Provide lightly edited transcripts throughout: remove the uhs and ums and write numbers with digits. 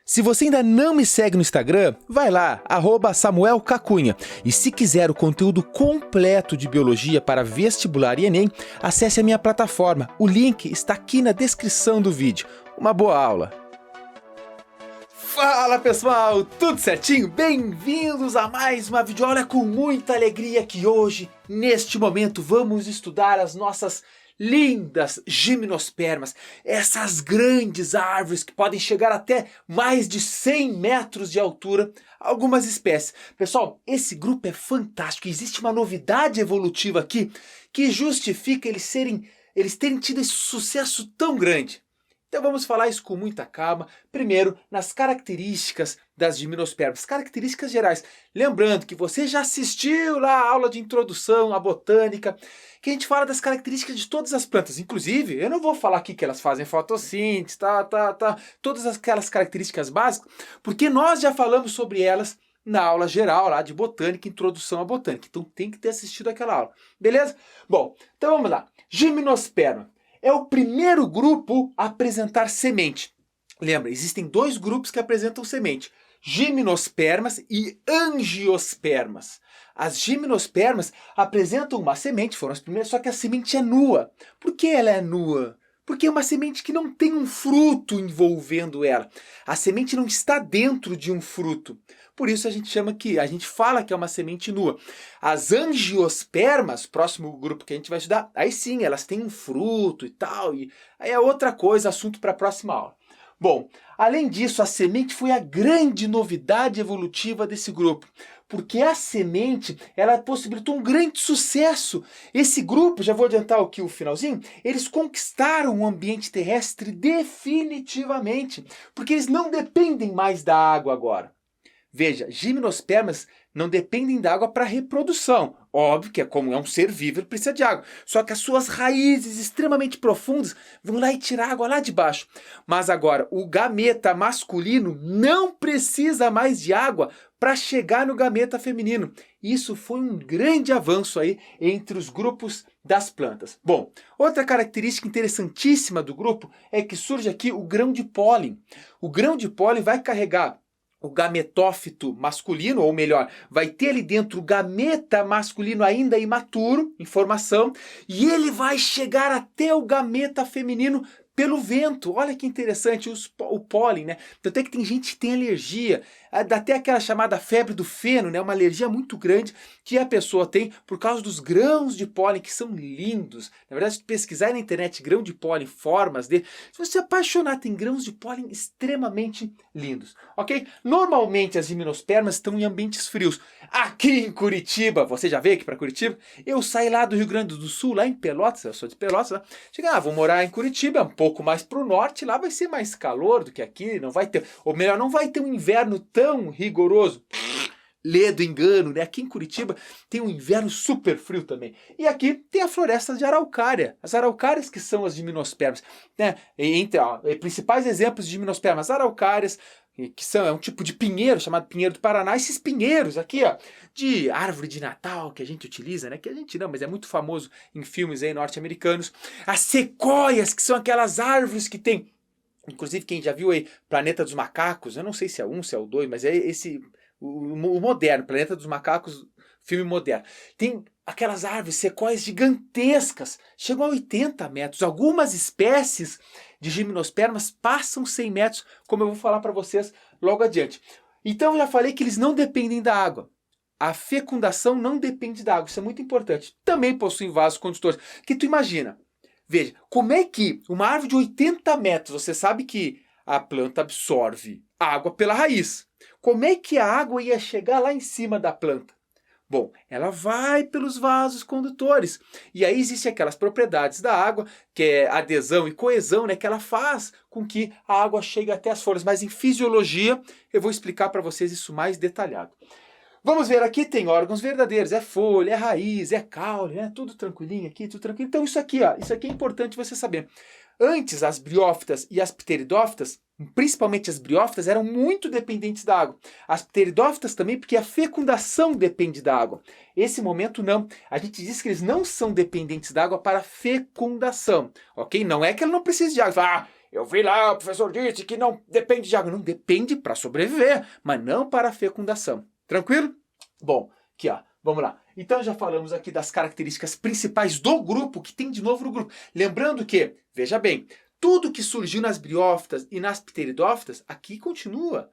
Se você ainda não me segue no Instagram, vai lá, @SamuelCacunha. E se quiser o conteúdo completo de biologia para vestibular e Enem, acesse a minha plataforma. O link está aqui na descrição do vídeo. Uma boa aula! Fala pessoal, tudo certinho? Bem-vindos a mais uma videoaula. É com muita alegria que hoje, neste momento, vamos estudar as nossas lindas gimnospermas, essas grandes árvores que podem chegar até mais de 100 metros de altura, algumas espécies. Pessoal, esse grupo é fantástico, existe uma novidade evolutiva aqui que justifica eles terem tido esse sucesso tão grande. Então vamos falar isso com muita calma. Primeiro, nas características das gimnospermas, características gerais. Lembrando que você já assistiu lá a aula de introdução à botânica, que a gente fala das características de todas as plantas. Inclusive, eu não vou falar aqui que elas fazem fotossíntese, todas aquelas características básicas, porque nós já falamos sobre elas na aula geral lá de botânica, introdução à botânica. Então tem que ter assistido aquela aula, beleza? Bom, então vamos lá. Gimnosperma é o primeiro grupo a apresentar semente. Lembra, existem dois grupos que apresentam semente: gimnospermas e angiospermas. As gimnospermas apresentam uma semente, foram as primeiras, só que a semente é nua. Por que ela é nua? Porque é uma semente que não tem um fruto envolvendo ela. A semente não está dentro de um fruto. Por isso a gente fala que é uma semente nua. As angiospermas, próximo grupo que a gente vai estudar, aí sim, elas têm um fruto e tal, e aí é outra coisa, assunto para a próxima aula. Bom, além disso, a semente foi a grande novidade evolutiva desse grupo, porque a semente, ela possibilitou um grande sucesso. Esse grupo, já vou adiantar aqui o finalzinho, eles conquistaram o ambiente terrestre definitivamente, porque eles não dependem mais da água agora. Veja, gimnospermas não dependem da água para reprodução. Óbvio que como é um ser vivo, ele precisa de água. Só que as suas raízes extremamente profundas vão lá e tirar água lá de baixo. Mas agora, o gameta masculino não precisa mais de água para chegar no gameta feminino. Isso foi um grande avanço aí entre os grupos das plantas. Bom, outra característica interessantíssima do grupo é que surge aqui o grão de pólen. O grão de pólen vai carregar o gametófito masculino, ou melhor, vai ter ali dentro o gameta masculino ainda imaturo, em formação, e ele vai chegar até o gameta feminino pelo vento. Olha que interessante, o pólen, né? Tanto é que tem gente que tem alergia, dá até aquela chamada febre do feno, né? Uma alergia muito grande que a pessoa tem por causa dos grãos de pólen, que são lindos. Na verdade, se pesquisar na internet grão de pólen, formas dele, se você se apaixonar, tem grãos de pólen extremamente lindos, ok? Normalmente as gimnospermas estão em ambientes frios. Aqui em Curitiba, você já veio aqui para Curitiba? Eu saí lá do Rio Grande do Sul, lá em Pelotas, eu sou de Pelotas, né? Cheguei, vou morar em Curitiba, um pouco mais para o norte, lá vai ser mais calor do que aqui, não vai ter, ou melhor, não vai ter um inverno tão rigoroso. Lê do engano, né? Aqui em Curitiba tem um inverno super frio também. E aqui tem a floresta de araucária. As araucárias que são as gimnospermas, né? Entre principais exemplos de gimnospermas, araucárias, que é um tipo de pinheiro chamado pinheiro do Paraná. Esses pinheiros aqui, ó, de árvore de Natal que a gente utiliza, né? Que a gente não, mas é muito famoso em filmes aí norte-americanos. As sequoias, que são aquelas árvores que tem, inclusive quem já viu aí Planeta dos Macacos, eu não sei se é um, se é o dois, mas é esse o moderno, Planeta dos Macacos, filme moderno. Tem aquelas árvores, sequoias gigantescas, chegam a 80 metros. Algumas espécies de gimnospermas passam 100 metros, como eu vou falar para vocês logo adiante. Então eu já falei que eles não dependem da água. A fecundação não depende da água, isso é muito importante. Também possuem vasos condutores. Que tu imagina, veja, como é que uma árvore de 80 metros, você sabe que a planta absorve água pela raiz. Como é que a água ia chegar lá em cima da planta? Bom, ela vai pelos vasos condutores. E aí existem aquelas propriedades da água, que é adesão e coesão, né, que ela faz com que a água chegue até as folhas. Mas em fisiologia, eu vou explicar para vocês isso mais detalhado. Vamos ver, aqui tem órgãos verdadeiros, é folha, é raiz, é caule, né? Tudo tranquilinho aqui, tudo tranquilo. Então isso aqui é importante você saber. Antes, as briófitas e as pteridófitas, principalmente as briófitas, eram muito dependentes da água. As pteridófitas também, porque a fecundação depende da água. Esse momento não. A gente diz que eles não são dependentes da água para fecundação, ok? Não é que ela não precise de água. eu vi lá, o professor disse que não depende de água. Não, depende para sobreviver, mas não para a fecundação. Tranquilo? Bom, aqui ó, vamos lá. Então já falamos aqui das características principais do grupo, que tem de novo no grupo. Lembrando que, veja bem, tudo que surgiu nas briófitas e nas pteridófitas, aqui continua.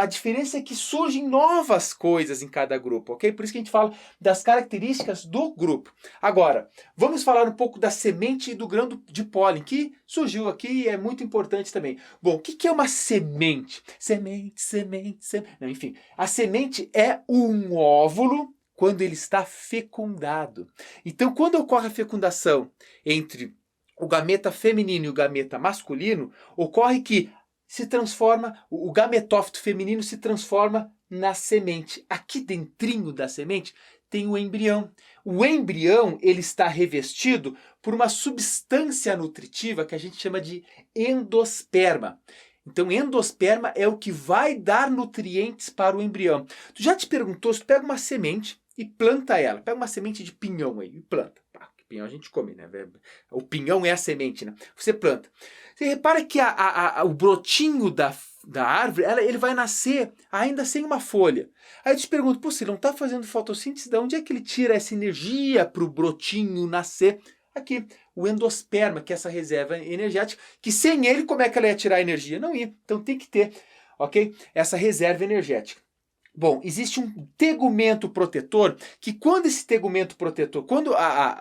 A diferença é que surgem novas coisas em cada grupo, ok? Por isso que a gente fala das características do grupo. Agora, vamos falar um pouco da semente e do grão de pólen, que surgiu aqui e é muito importante também. Bom, o que é uma semente? Semente. Não, enfim, a semente é um óvulo quando ele está fecundado. Então, quando ocorre a fecundação entre o gameta feminino e o gameta masculino, ocorre que se transforma, o gametófito feminino se transforma na semente. Aqui dentrinho da semente tem o embrião. O embrião ele está revestido por uma substância nutritiva que a gente chama de endosperma. Então, endosperma é o que vai dar nutrientes para o embrião. Tu já te perguntou, se tu pega uma semente e planta ela, pega uma semente de pinhão aí e planta. Pinhão a gente come, né? O pinhão é a semente, né? Você planta. Você repara que o brotinho da árvore, ele vai nascer ainda sem uma folha. Aí eu te pergunto, pô, se ele não está fazendo fotossíntese, de onde é que ele tira essa energia para o brotinho nascer? Aqui, o endosperma, que é essa reserva energética, que sem ele, como é que ela ia tirar a energia? Não ia. Então tem que ter, ok? Essa reserva energética. Bom, existe um tegumento protetor que quando esse tegumento protetor, quando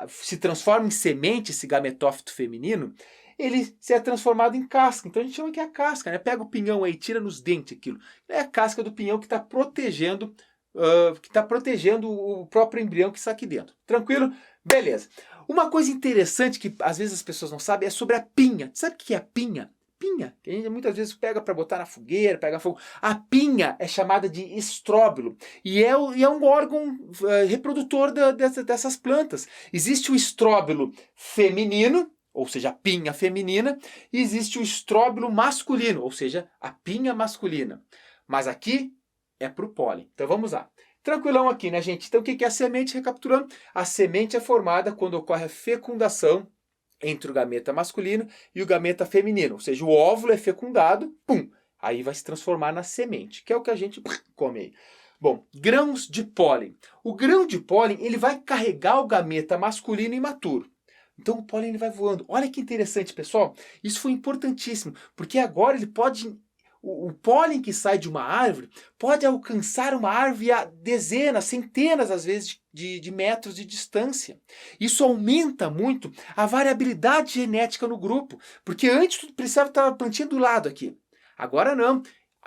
se transforma em semente, esse gametófito feminino, ele se é transformado em casca. Então a gente chama que é a casca, né? Pega o pinhão aí, tira nos dentes aquilo. É a casca do pinhão que está protegendo, o próprio embrião que está aqui dentro. Tranquilo? Beleza. Uma coisa interessante que às vezes as pessoas não sabem é sobre a pinha. Sabe o que é a pinha? Pinha, que a gente muitas vezes pega para botar na fogueira, pega fogo. A pinha é chamada de estróbilo e é um órgão reprodutor dessas plantas. Existe o estróbilo feminino, ou seja, a pinha feminina, e existe o estróbilo masculino, ou seja, a pinha masculina. Mas aqui é para o pólen. Então vamos lá. Tranquilão aqui, né, gente? Então o que é a semente? Recapitulando, a semente é formada quando ocorre a fecundação entre o gameta masculino e o gameta feminino. Ou seja, o óvulo é fecundado, pum, aí vai se transformar na semente, que é o que a gente come aí. Bom, grãos de pólen. O grão de pólen ele vai carregar o gameta masculino imaturo. Então o pólen ele vai voando. Olha que interessante, pessoal. Isso foi importantíssimo, porque agora ele pode... O pólen que sai de uma árvore pode alcançar uma árvore a dezenas, centenas às vezes de metros de distância. Isso aumenta muito a variabilidade genética no grupo, porque antes tu precisava estar a plantinha do lado aqui. Agora não.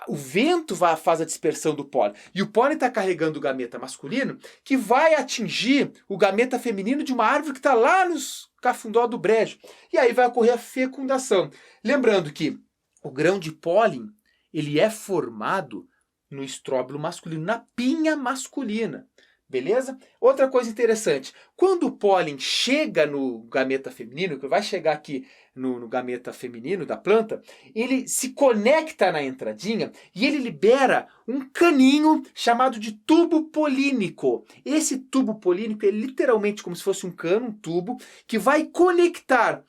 O vento faz a dispersão do pólen. E o pólen está carregando o gameta masculino que vai atingir o gameta feminino de uma árvore que está lá nos cafundó do brejo. E aí vai ocorrer a fecundação. Lembrando que o grão de pólen ele é formado no estróbilo masculino, na pinha masculina. Beleza? Outra coisa interessante, quando o pólen chega no gameta feminino, que vai chegar aqui no gameta feminino da planta, ele se conecta na entradinha e ele libera um caninho chamado de tubo polínico. Esse tubo polínico é literalmente como se fosse um cano, um tubo, que vai conectar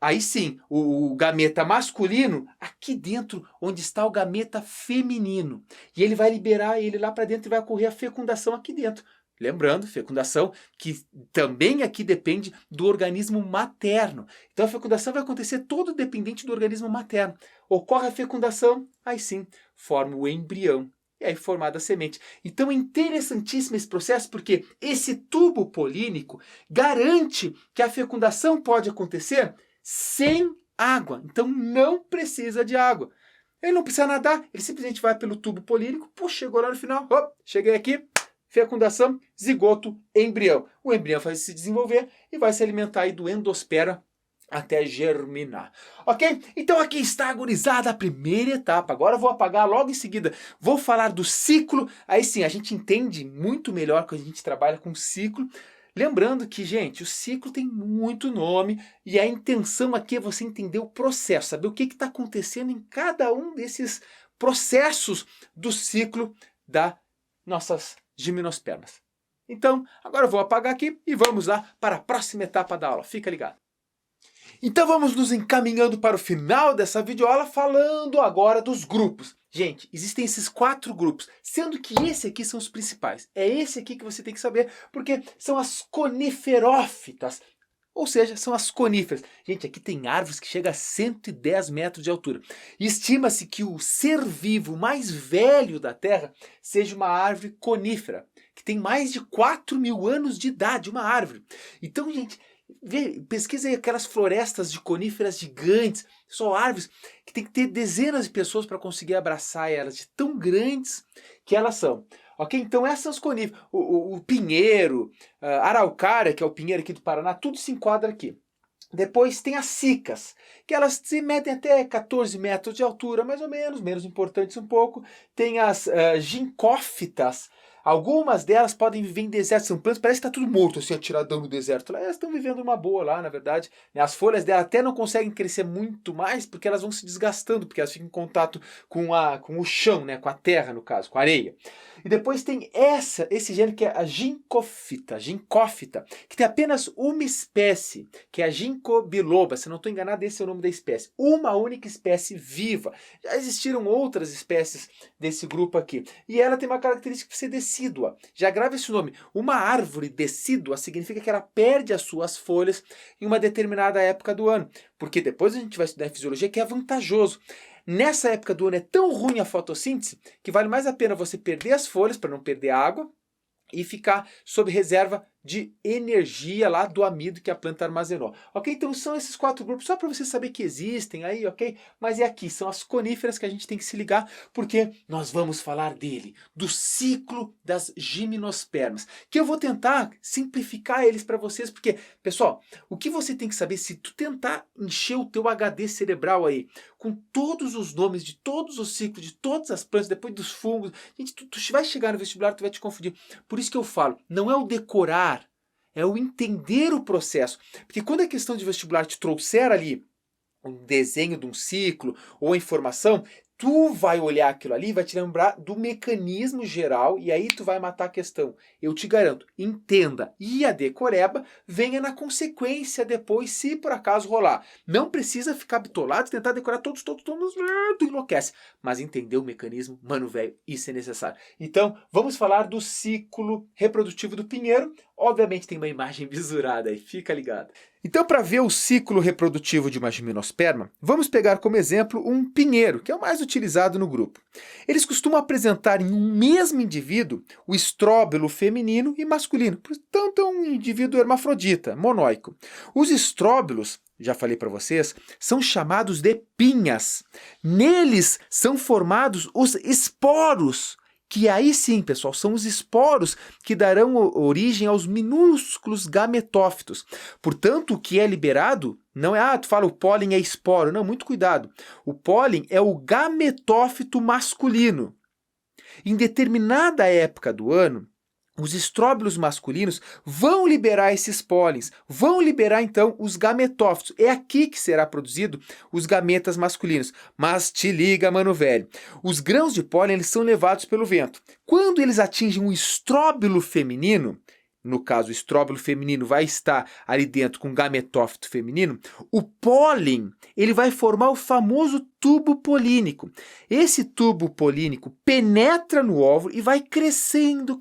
aí sim, o gameta masculino aqui dentro, onde está o gameta feminino. E ele vai liberar ele lá para dentro e vai ocorrer a fecundação aqui dentro. Lembrando, fecundação que também aqui depende do organismo materno. Então a fecundação vai acontecer todo dependente do organismo materno. Ocorre a fecundação, aí sim, forma o embrião. E aí formada a semente. Então é interessantíssimo esse processo porque esse tubo polínico garante que a fecundação pode acontecer sem água. Então não precisa de água. Ele não precisa nadar, ele simplesmente vai pelo tubo polínico, chegou lá no final, cheguei aqui, fecundação, zigoto, embrião. O embrião vai se desenvolver e vai se alimentar aí do endosperma até germinar. Ok? Então aqui está, gurizada, a primeira etapa. Agora eu vou apagar logo em seguida. Vou falar do ciclo. Aí sim, a gente entende muito melhor quando a gente trabalha com ciclo. Lembrando que, gente, o ciclo tem muito nome e a intenção aqui é você entender o processo, saber o que está acontecendo em cada um desses processos do ciclo das nossas gimnospermas. Então, agora eu vou apagar aqui e vamos lá para a próxima etapa da aula. Fica ligado. Então vamos nos encaminhando para o final dessa videoaula falando agora dos grupos. Gente, existem esses 4 grupos, sendo que esse aqui são os principais. É esse aqui que você tem que saber, porque são as coniferófitas, ou seja, são as coníferas. Gente, aqui tem árvores que chegam a 110 metros de altura. Estima-se que o ser vivo mais velho da Terra seja uma árvore conífera, que tem mais de 4.000 anos de idade, uma árvore. Então, gente, pesquisa aí aquelas florestas de coníferas gigantes, só árvores que tem que ter dezenas de pessoas para conseguir abraçar elas, de tão grandes que elas são. Ok? Então essas são as coníferas. O pinheiro, araucária, que é o pinheiro aqui do Paraná, tudo se enquadra aqui. Depois tem as cicas, que elas se medem até 14 metros de altura, mais ou menos importantes um pouco. Tem as gincófitas. Algumas delas podem viver em desertos, são plantas, parece que está tudo morto, assim, atiradão no deserto. Elas estão vivendo uma boa lá, na verdade. As folhas dela até não conseguem crescer muito mais, porque elas vão se desgastando, porque elas ficam em contato com o chão, né, com a terra, no caso, com a areia. E depois tem esse gênero que é a gincófita, que tem apenas uma espécie, que é a ginkgo biloba. Se não estou enganado, esse é o nome da espécie. Uma única espécie viva. Já existiram outras espécies desse grupo aqui. E ela tem uma característica de ser decídua. Já grava esse nome. Uma árvore decídua significa que ela perde as suas folhas em uma determinada época do ano. Porque depois a gente vai estudar em fisiologia que é vantajoso. Nessa época do ano é tão ruim a fotossíntese que vale mais a pena você perder as folhas para não perder água e ficar sob reserva de energia lá do amido que a planta armazenou. Ok? Então são esses 4 grupos, só para você saber que existem aí, ok? Mas é aqui, são as coníferas que a gente tem que se ligar, porque nós vamos falar dele, do ciclo das gimnospermas, que eu vou tentar simplificar eles para vocês, porque, pessoal, o que você tem que saber, se tu tentar encher o teu HD cerebral aí, com todos os nomes de todos os ciclos, de todas as plantas, depois dos fungos, gente, tu vai chegar no vestibular, tu vai te confundir. Por isso que eu falo, não é o decorar, é o entender o processo. Porque quando a questão de vestibular te trouxer ali um desenho de um ciclo ou a informação, tu vai olhar aquilo ali e vai te lembrar do mecanismo geral e aí tu vai matar a questão. Eu te garanto, entenda. E a decoreba venha na consequência depois, se por acaso rolar. Não precisa ficar bitolado e tentar decorar todos, tu enlouquece. Mas entender o mecanismo, mano velho, isso é necessário. Então, vamos falar do ciclo reprodutivo do pinheiro. Obviamente tem uma imagem visurada aí, fica ligado. Então, para ver o ciclo reprodutivo de uma gimnosperma, vamos pegar como exemplo um pinheiro, que é o mais utilizado no grupo. Eles costumam apresentar em um mesmo indivíduo o estróbilo feminino e masculino, portanto é um indivíduo hermafrodita, monóico. Os estróbilos, já falei para vocês, são chamados de pinhas. Neles são formados os esporos, que aí sim, pessoal, são os esporos que darão origem aos minúsculos gametófitos. Portanto, o que é liberado não é, tu fala o pólen é esporo. Não, muito cuidado. O pólen é o gametófito masculino. Em determinada época do ano, os estróbilos masculinos vão liberar esses pólens, vão liberar então os gametófitos. É aqui que será produzido os gametas masculinos. Mas te liga, mano velho, os grãos de pólen eles são levados pelo vento. Quando eles atingem um estróbilo feminino, no caso o estróbilo feminino vai estar ali dentro com o gametófito feminino, o pólen ele vai formar o famoso tubo polínico. Esse tubo polínico penetra no óvulo e vai crescendo,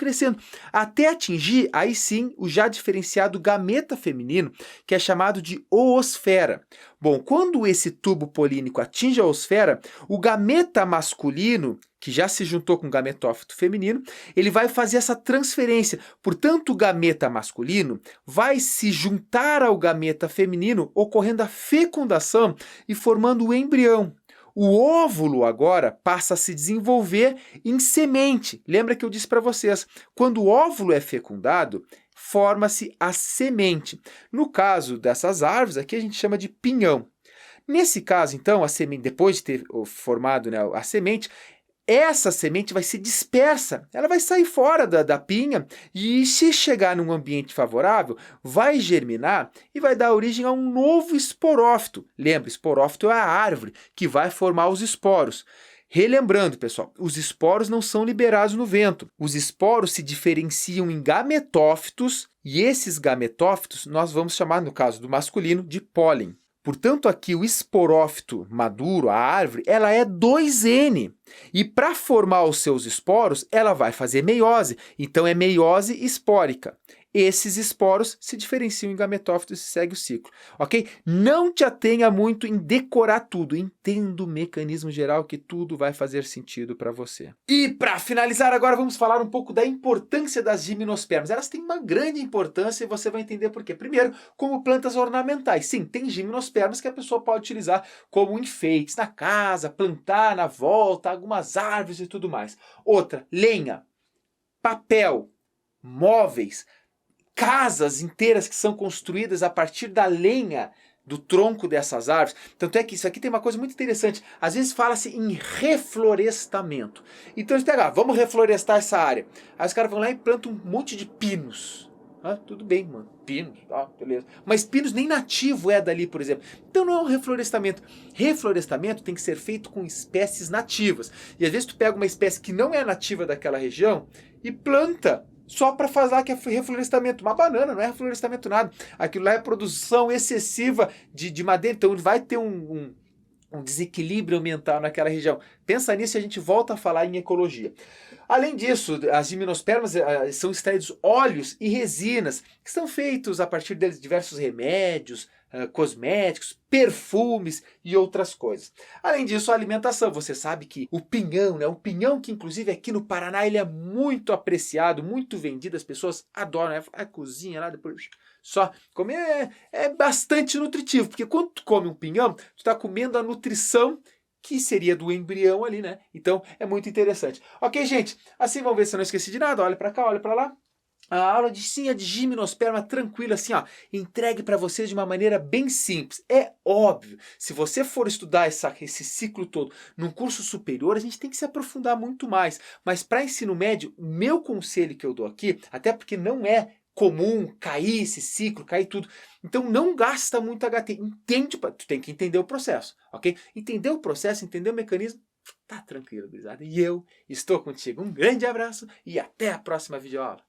até atingir, aí sim, o já diferenciado gameta feminino, que é chamado de oosfera. Bom, quando esse tubo polínico atinge a oosfera, o gameta masculino, que já se juntou com o gametófito feminino, ele vai fazer essa transferência. Portanto, o gameta masculino vai se juntar ao gameta feminino, ocorrendo a fecundação e formando o embrião. O óvulo agora passa a se desenvolver em semente. Lembra que eu disse para vocês, quando o óvulo é fecundado, forma-se a semente. No caso dessas árvores, aqui a gente chama de pinhão. Nesse caso, então, a semente, depois de ter formado, né, a semente, essa semente vai ser dispersa, ela vai sair fora da pinha e se chegar num ambiente favorável, vai germinar e vai dar origem a um novo esporófito. Lembra, esporófito é a árvore que vai formar os esporos. Relembrando, pessoal, os esporos não são liberados no vento. Os esporos se diferenciam em gametófitos e esses gametófitos nós vamos chamar, no caso do masculino, de pólen. Portanto, aqui o esporófito maduro, a árvore, ela é 2N. E para formar os seus esporos, ela vai fazer meiose. Então é meiose espórica. Esses esporos se diferenciam em gametófitos e segue o ciclo, ok? Não te atenha muito em decorar tudo, entenda o mecanismo geral que tudo vai fazer sentido para você. E para finalizar agora vamos falar um pouco da importância das gimnospermas. Elas têm uma grande importância e você vai entender por quê. Primeiro, como plantas ornamentais. Sim, tem gimnospermas que a pessoa pode utilizar como enfeites na casa, plantar na volta, algumas árvores e tudo mais. Outra, lenha, papel, móveis, casas inteiras que são construídas a partir da lenha do tronco dessas árvores. Tanto é que isso aqui tem uma coisa muito interessante. Às vezes fala-se em reflorestamento. Então eles pegam, vamos reflorestar essa área. Aí os caras vão lá e plantam um monte de pinos. Ah, tudo bem, mano. Pinos, beleza. Mas pinos nem nativo é dali, por exemplo. Então não é um reflorestamento. Reflorestamento tem que ser feito com espécies nativas. E às vezes tu pega uma espécie que não é nativa daquela região e planta só para fazer que é reflorestamento. Uma banana não é reflorestamento nada. Aquilo lá é produção excessiva de madeira. Então vai ter um desequilíbrio ambiental naquela região. Pensa nisso e a gente volta a falar em ecologia. Além disso, as gimnospermas são extraídos óleos e resinas, que são feitos a partir deles de diversos remédios, cosméticos, perfumes e outras coisas. Além disso, a alimentação. Você sabe que o pinhão, né? O pinhão que inclusive aqui no Paraná ele é muito apreciado, muito vendido, as pessoas adoram, né? A cozinha lá depois só comer é bastante nutritivo, porque quando tu come um pinhão, tu está comendo a nutrição que seria do embrião ali, né? Então é muito interessante. Ok, gente? Assim vamos ver se eu não esqueci de nada. Olha para cá, olha para lá. A aula de gimnosperma tranquila, assim, ó, entregue para vocês de uma maneira bem simples. É óbvio, se você for estudar esse ciclo todo num curso superior, a gente tem que se aprofundar muito mais. Mas para ensino médio, o meu conselho que eu dou aqui, até porque não é comum cair esse ciclo, cair tudo. Então não gasta muito HT, entende, tu tem que entender o processo, ok? Entender o processo, entender o mecanismo, tá tranquilo, gurizada. E eu estou contigo. Um grande abraço e até a próxima videoaula.